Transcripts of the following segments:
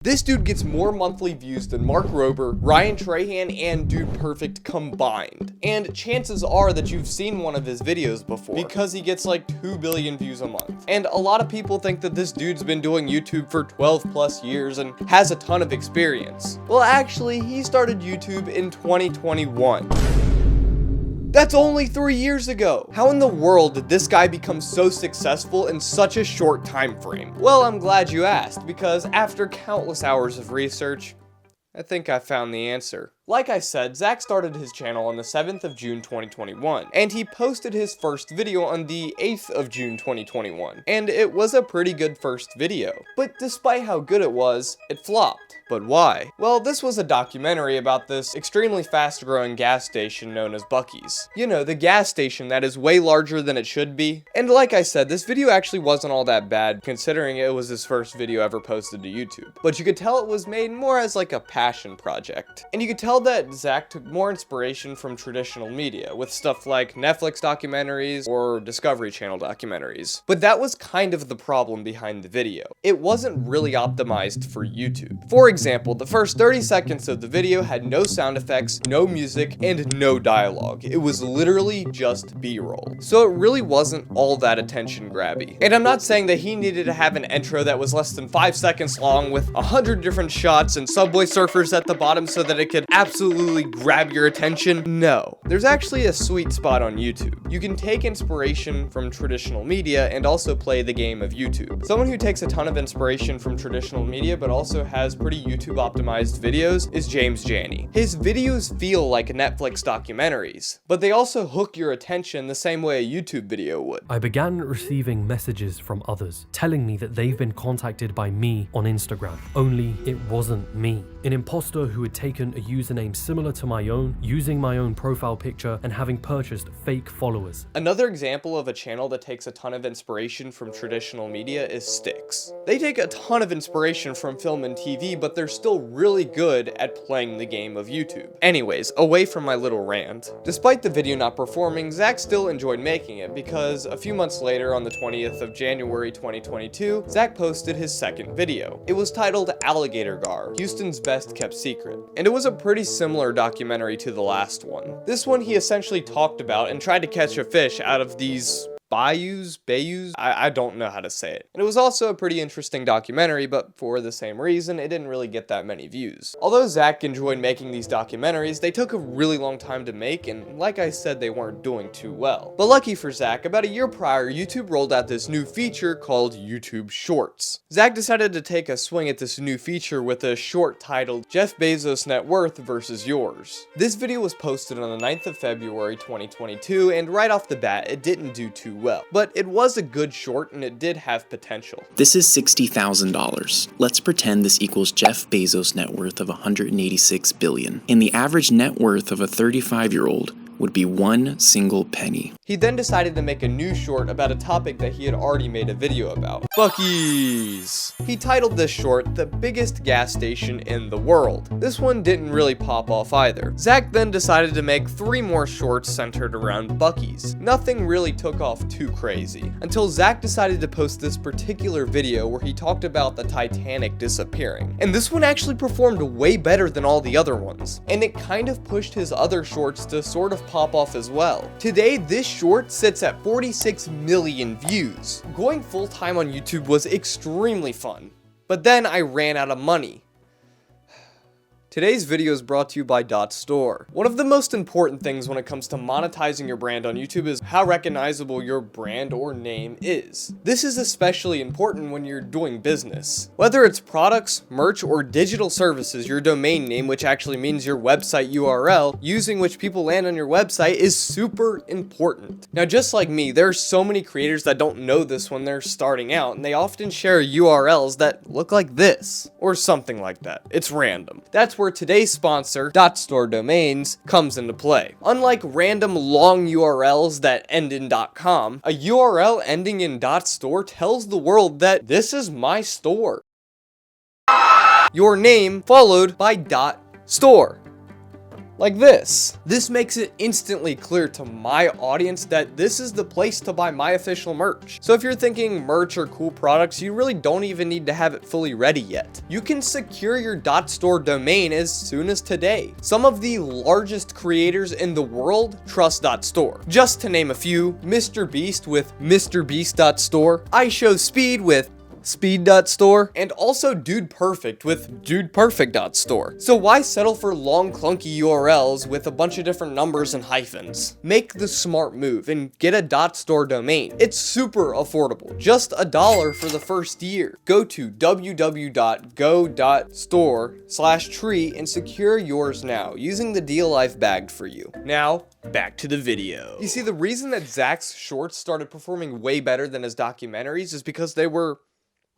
This dude gets more monthly views than Mark Rober, Ryan Trahan, and Dude Perfect combined. And chances are that you've seen one of his videos before, because he gets like 2 billion views a month. And a lot of people think that this dude's been doing YouTube for 12 plus years and has a ton of experience. Well, actually, he started YouTube in 2021. That's only 3 years ago. How in the world did this guy become so successful in such a short time frame? Well, I'm glad you asked, because after countless hours of research, I think I found the answer. Like I said, Zach started his channel on the 7th of June 2021, and he posted his first video on the 8th of June 2021, and it was a pretty good first video. But despite how good it was, it flopped. But why? Well, this was a documentary about this extremely fast-growing gas station known as Buc-ee's. You know, the gas station that is way larger than it should be. And like I said, this video actually wasn't all that bad, considering it was his first video ever posted to YouTube. But you could tell it was made more as like a passion project. And you could tell that Zach took more inspiration from traditional media, with stuff like Netflix documentaries or Discovery Channel documentaries. But that was kind of the problem behind the video. It wasn't really optimized for YouTube. For example, the first 30 seconds of the video had no sound effects, no music, and no dialogue. It was literally just B-roll. So it really wasn't all that attention grabby. And I'm not saying that he needed to have an intro that was less than 5 seconds long with 100 different shots and Subway Surfers at the bottom so that it could absolutely grab your attention. No. There's actually a sweet spot on YouTube. You can take inspiration from traditional media and also play the game of YouTube. Someone who takes a ton of inspiration from traditional media but also has pretty YouTube optimized videos is James Janney. His videos feel like Netflix documentaries, but they also hook your attention the same way a YouTube video would. I began receiving messages from others telling me that they've been contacted by me on Instagram, only it wasn't me. An imposter who had taken a username similar to my own, using my own profile picture, and having purchased fake followers. Another example of a channel that takes a ton of inspiration from traditional media is Styx. They take a ton of inspiration from film and TV, but they're still really good at playing the game of YouTube. Anyways, away from my little rant. Despite the video not performing, Zach still enjoyed making it, because a few months later, on the 20th of January 2022, Zach posted his second video. It was titled Alligator Gar, Houston's Best Kept Secret, and it was a pretty similar documentary to the last one. This one he essentially talked about and tried to catch a fish out of these bayous, I don't know how to say it. And it was also a pretty interesting documentary, but for the same reason, it didn't really get that many views. Although Zach enjoyed making these documentaries, they took a really long time to make, and like I said, they weren't doing too well. But lucky for Zach, about a year prior, YouTube rolled out this new feature called YouTube Shorts. Zach decided to take a swing at this new feature with a short titled Jeff Bezos' Net Worth versus Yours. This video was posted on the 9th of February 2022, and right off the bat, it didn't do too well, but it was a good short and it did have potential. This is $60,000. Let's pretend this equals Jeff Bezos' net worth of $186 billion, and the average net worth of a 35-year-old would be one single penny. He then decided to make a new short about a topic that he had already made a video about: Buc-ee's. He titled this short The Biggest Gas Station in the World. This one didn't really pop off either. Zach then decided to make 3 more shorts centered around Buc-ee's. Nothing really took off too crazy, until Zach decided to post this particular video where he talked about the Titanic disappearing. And this one actually performed way better than all the other ones, and it kind of pushed his other shorts to sort of pop off as well. Today, this short sits at 46 million views. Going full-time on YouTube was extremely fun, but then I ran out of money. Today's video is brought to you by .store. One of the most important things when it comes to monetizing your brand on YouTube is how recognizable your brand or name is. This is especially important when you're doing business. Whether it's products, merch, or digital services, your domain name, which actually means your website URL, using which people land on your website, is super important. Now, just like me, there are so many creators that don't know this when they're starting out, and they often share URLs that look like this, or something like that. It's random. That's where today's sponsor, .store domains, comes into play. Unlike random long URLs that end in .com, a URL ending in .store tells the world that this is my store. Your name followed by .store. like this. This makes it instantly clear to my audience that this is the place to buy my official merch. So if you're thinking merch or cool products, you really don't even need to have it fully ready yet. You can secure your .store domain as soon as today. Some of the largest creators in the world trust .store. Just to name a few, MrBeast with MrBeast.store, iShowSpeed with Speed.store, and also Dude Perfect with DudePerfect.store. So why settle for long clunky URLs with a bunch of different numbers and hyphens? Make the smart move and get a .store domain. It's super affordable, just $1 for the first year. Go to www.go.store/tree and secure yours now using the deal I've bagged for you. Now, back to the video. You see, the reason that Zach's shorts started performing way better than his documentaries is because they were,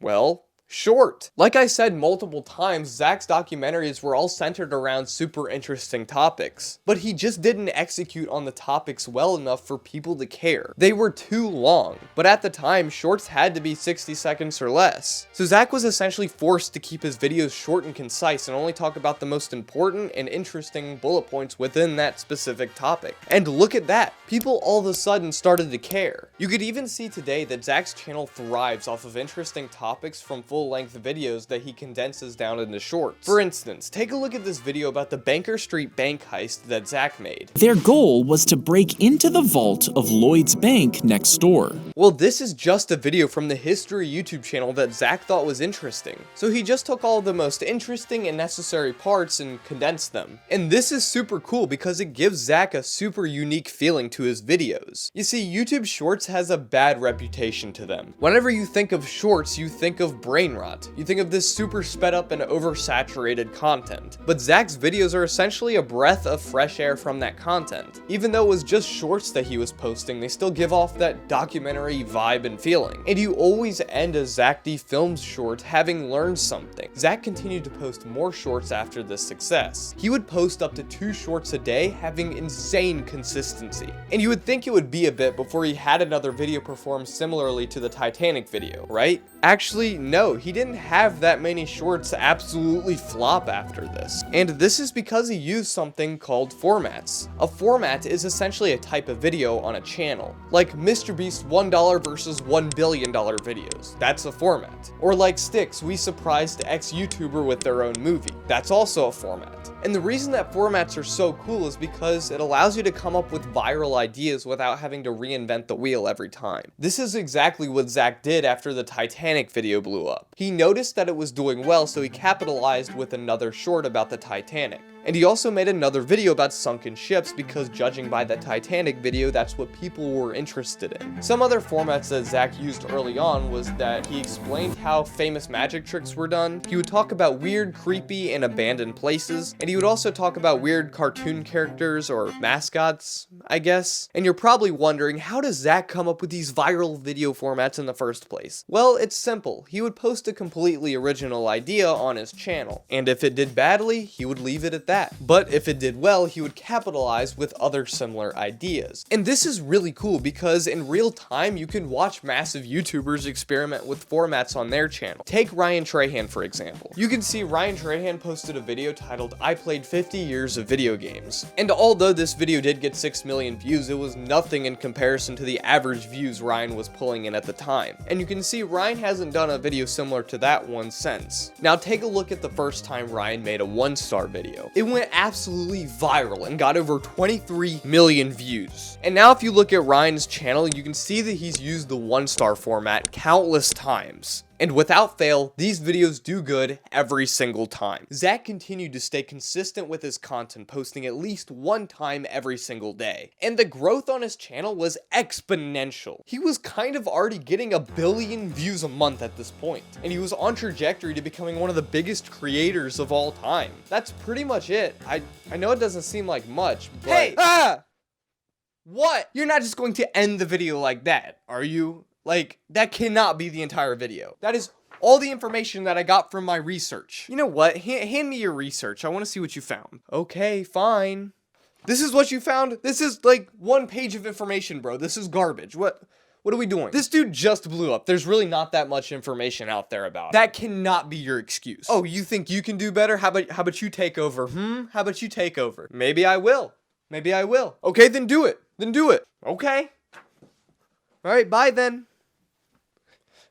well, short. Like I said multiple times, Zach's documentaries were all centered around super interesting topics, but he just didn't execute on the topics well enough for people to care. They were too long, but at the time, shorts had to be 60 seconds or less. So Zach was essentially forced to keep his videos short and concise and only talk about the most important and interesting bullet points within that specific topic. And look at that, people all of a sudden started to care. You could even see today that Zach's channel thrives off of interesting topics from full-length videos that he condenses down into shorts. For instance, take a look at this video about the Banker Street bank heist that Zach made. Their goal was to break into the vault of Lloyd's Bank next door. Well, this is just a video from the History YouTube channel that Zach thought was interesting. So he just took all of the most interesting and necessary parts and condensed them. And this is super cool because it gives Zach a super unique feeling to his videos. You see, YouTube Shorts has a bad reputation to them. Whenever you think of shorts, you think of brain rot. You think of this super sped up and oversaturated content. But Zach's videos are essentially a breath of fresh air from that content. Even though it was just shorts that he was posting, they still give off that documentary vibe and feeling. And you always end a Zach D Films short having learned something. Zach continued to post more shorts after this success. He would post up to 2 shorts a day, having insane consistency. And you would think it would be a bit before he had another video perform similarly to the Titanic video, right? Actually, no, he didn't have that many shorts absolutely flop after this. And this is because he used something called formats. A format is essentially a type of video on a channel. Like MrBeast $1 versus $1 billion videos. That's a format. Or like Sticks, we surprised X YouTuber with their own movie. That's also a format. And the reason that formats are so cool is because it allows you to come up with viral ideas without having to reinvent the wheel every time. This is exactly what Zach did after the Titanic video blew up. He noticed that it was doing well, so he capitalized with another short about the Titanic. And he also made another video about sunken ships because, judging by the Titanic video, that's what people were interested in. Some other formats that Zach used early on was that he explained how famous magic tricks were done. He would talk about weird, creepy, and abandoned places. And he would also talk about weird cartoon characters or mascots, I guess. And you're probably wondering, how does Zach come up with these viral video formats in the first place? Well, it's simple. He would post a completely original idea on his channel. And if it did badly, he would leave it at that. But if it did well, he would capitalize with other similar ideas. And this is really cool because in real time, you can watch massive YouTubers experiment with formats on their channel. Take Ryan Trahan, for example. You can see Ryan Trahan posted a video titled, "I played 50 years of video games." And although this video did get 6 million views, it was nothing in comparison to the average views Ryan was pulling in at the time. And you can see Ryan hasn't done a video similar to that one since. Now take a look at the first time Ryan made a 1-star video. It went absolutely viral and got over 23 million views. And now if you look at Ryan's channel, you can see that he's used the 1-star format countless times. And without fail, these videos do good every single time. Zach continued to stay consistent with his content, posting at least 1 time every single day. And the growth on his channel was exponential. He was kind of already getting 1 billion views a month at this point. And he was on trajectory to becoming one of the biggest creators of all time. That's pretty much it. I know it doesn't seem like much, but... Hey! Ah! What? You're not just going to end the video like that, are you? Like, that cannot be the entire video. That is all the information that I got from my research. You know what? Hand me your research. I want to see what you found. Okay, fine. This is what you found? This is like 1 page of information, bro. This is garbage. What What are we doing? This dude just blew up. There's really not that much information out there about it. That cannot be your excuse. Oh, you think you can do better? How about you take over? How about you take over? Maybe I will. Maybe I will. Okay, then do it. Then do it. Okay. All right, bye then.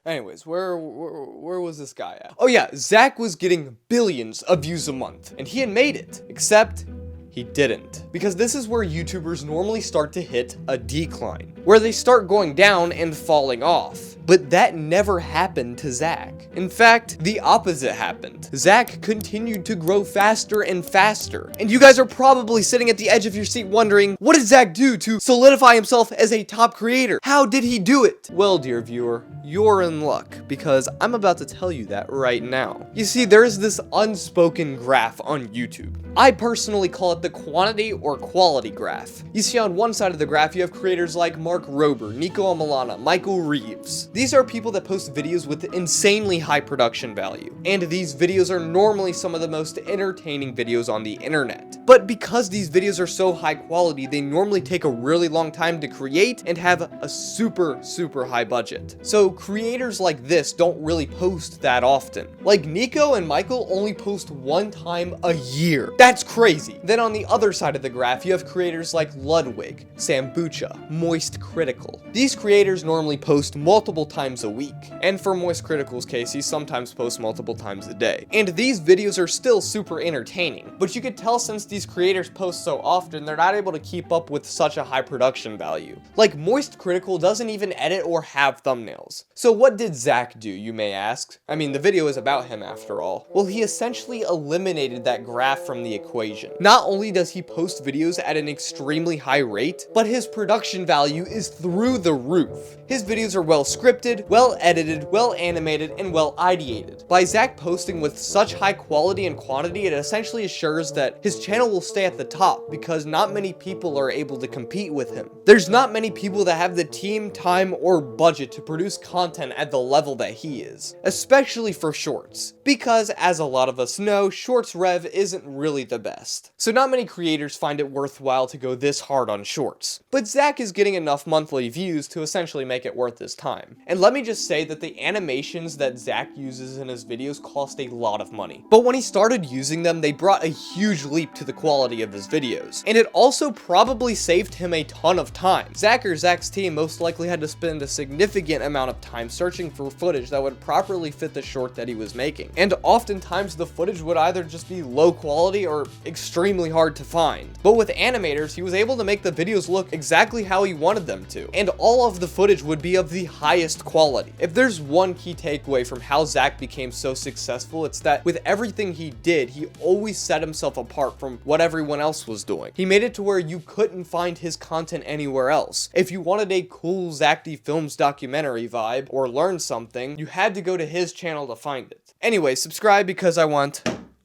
Anyways, where was this guy at? Oh yeah, Zach was getting billions of views a month, and he had made it, except he didn't. Because this is where YouTubers normally start to hit a decline, where they start going down and falling off. But that never happened to Zach. In fact, the opposite happened. Zach continued to grow faster and faster. And you guys are probably sitting at the edge of your seat wondering, what did Zach do to solidify himself as a top creator? How did he do it? Well, dear viewer, you're in luck, because I'm about to tell you that right now. You see, there is this unspoken graph on YouTube. I personally call it the quantity or quality graph. You see, on one side of the graph, you have creators like Mark Rober, Nico Amalana, Michael Reeves. These are people that post videos with insanely high production value, and these videos are normally some of the most entertaining videos on the internet. But because these videos are so high quality, they normally take a really long time to create and have a super high budget. So creators like this don't really post that often. Like Nico and Michael only post one time a year. That's crazy. Then on the other side of the graph, you have creators like Ludwig, Sambucha, Moist Critical. These creators normally post multiple times a week. And for Moist Critical's case, he sometimes posts multiple times a day. And these videos are still super entertaining. But you could tell since these creators post so often, they're not able to keep up with such a high production value. Like Moist Critical doesn't even edit or have thumbnails. So what did Zach do, you may ask? I mean, the video is about him after all. Well, he essentially eliminated that graph from the equation. Not only does he post videos at an extremely high rate, but his production value is through the roof. His videos are well scripted, well edited, well animated, and well ideated. By Zach posting with such high quality and quantity, it essentially assures that his channel will stay at the top because not many people are able to compete with him. There's not many people that have the team, time, or budget to produce content at the level that he is, especially for shorts. Because as a lot of us know, shorts rev isn't really the best. So not many creators find it worthwhile to go this hard on shorts. But Zach is getting enough monthly views to essentially make it worth his time. And let me just say that the animations that Zach uses in his videos cost a lot of money. But when he started using them, they brought a huge leap to the quality of his videos. And it also probably saved him a ton of time. Zach or Zach's team most likely had to spend a significant amount of time searching for footage that would properly fit the short that he was making. And oftentimes the footage would either just be low quality or extremely hard to find. But with animators, he was able to make the videos look exactly how he wanted them to. And all of the footage would be of the highest quality. If there's one key takeaway from how Zach became so successful, it's that with everything he did, he always set himself apart from what everyone else was doing. He made it to where you couldn't find his content anywhere else. If you wanted a cool Zacty Films documentary vibe or learn something, you had to go to his channel to find it. Anyway, subscribe because I want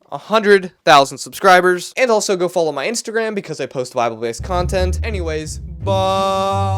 100,000 subscribers, and also go follow my Instagram because I post Bible-based content. Anyways, bye!